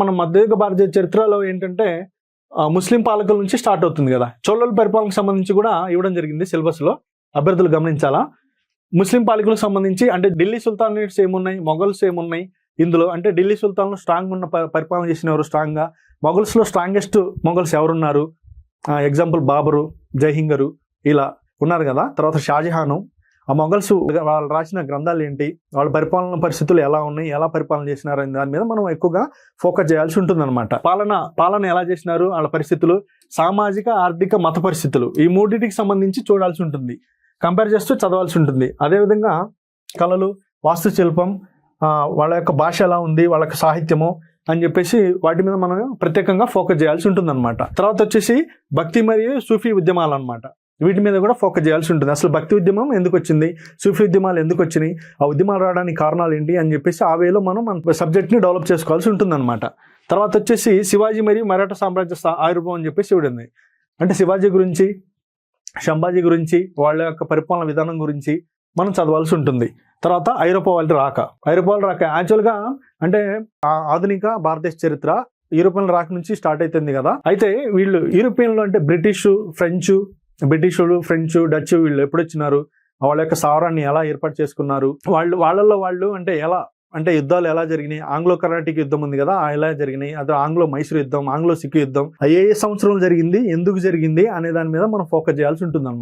మన మధ్యయుగ భారతీయ చరిత్రలో ఏంటంటే ముస్లిం పాలకుల నుంచి స్టార్ట్ అవుతుంది కదా. చోళుల పరిపాలనకు సంబంధించి కూడా ఇవ్వడం జరిగింది సిలబస్లో, అభ్యర్థులు గమనించాలా. ముస్లిం పాలకులకు సంబంధించి అంటే ఢిల్లీ సుల్తానేట్స్ ఏమున్నాయి, మొఘల్స్ ఏమున్నాయి ఇందులో అంటే ఢిల్లీ సుల్తాన్లు స్ట్రాంగ్ ఉన్న పరిపాలన చేసిన ఎవరు స్ట్రాంగ్గా, మొఘల్స్లో స్ట్రాంగెస్ట్ మొఘల్స్ ఎవరున్నారు, ఎగ్జాంపుల్ బాబరు, జైహింగరు ఇలా ఉన్నారు కదా. తర్వాత షాజహాను, ఆ మొఘల్స్ వాళ్ళు రాసిన గ్రంథాలు ఏంటి, వాళ్ళ పరిపాలన పరిస్థితులు ఎలా ఉన్నాయి, ఎలా పరిపాలన చేసినారు అనే దాని మీద మనం ఎక్కువగా ఫోకస్ చేయాల్సి ఉంటుంది అనమాట. పాలన ఎలా చేసినారు, వాళ్ళ పరిస్థితులు, సామాజిక ఆర్థిక మత పరిస్థితులు, ఈ మూడింటికి సంబంధించి చూడాల్సి ఉంటుంది, కంపేర్ చేస్తూ చదవాల్సి ఉంటుంది. అదేవిధంగా కళలు, వాస్తుశిల్పం, వాళ్ళ యొక్క భాష ఎలా ఉంది, వాళ్ళ యొక్క సాహిత్యము అని చెప్పేసి వాటి మీద మనం ప్రత్యేకంగా ఫోకస్ చేయాల్సి ఉంటుంది అనమాట. తర్వాత వచ్చేసి భక్తి మరియు సూఫీ ఉద్యమాలు అనమాట, వీటి మీద కూడా ఫోకస్ చేయాల్సి ఉంటుంది. అసలు భక్తి ఉద్యమం ఎందుకు వచ్చింది, సూఫీ ఉద్యమాలు ఎందుకు వచ్చినాయి, ఆ ఉద్యమాలు రావడానికి కారణాలు ఏంటి అని చెప్పేసి ఆ వేలో మనం మన సబ్జెక్ట్ని డెవలప్ చేసుకోవాల్సి ఉంటుంది అనమాట. తర్వాత వచ్చేసి శివాజీ మరియు మరాఠా సామ్రాజ్య ఆవిర్భావం అని చెప్పేసి చూడండి, అంటే శివాజీ గురించి, సంభాజీ గురించి, వాళ్ళ యొక్క పరిపాలన విధానం గురించి మనం చదవాల్సి ఉంటుంది. తర్వాత ఐరోపా వాళ్ళు రాక యాక్చువల్గా అంటే ఆధునిక భారతదేశ చరిత్ర యూరోపియన్ రాక నుంచి స్టార్ట్ అవుతుంది కదా. అయితే వీళ్ళు యూరోపియన్లు అంటే బ్రిటిషులు, ఫ్రెంచ్, డచ్ వీళ్ళు ఎప్పుడు వచ్చినారు, వాళ్ళ యొక్క స్థావరాన్ని ఎలా ఏర్పాటు చేసుకున్నారు, వాళ్ళు అంటే ఎలా అంటే యుద్ధాలు ఎలా జరిగినాయి, ఆంగ్లో కర్ణాటిక్ యుద్ధం ఉంది కదా ఎలా జరిగినాయి, అదే ఆంగ్లో మైసూర్ యుద్ధం, ఆంగ్లో సిక్కు యుద్ధం ఏ సంవత్సరం జరిగింది, ఎందుకు జరిగింది అనే దాని మీద మనం ఫోకస్ చేయాల్సి ఉంటుంది అనమాట.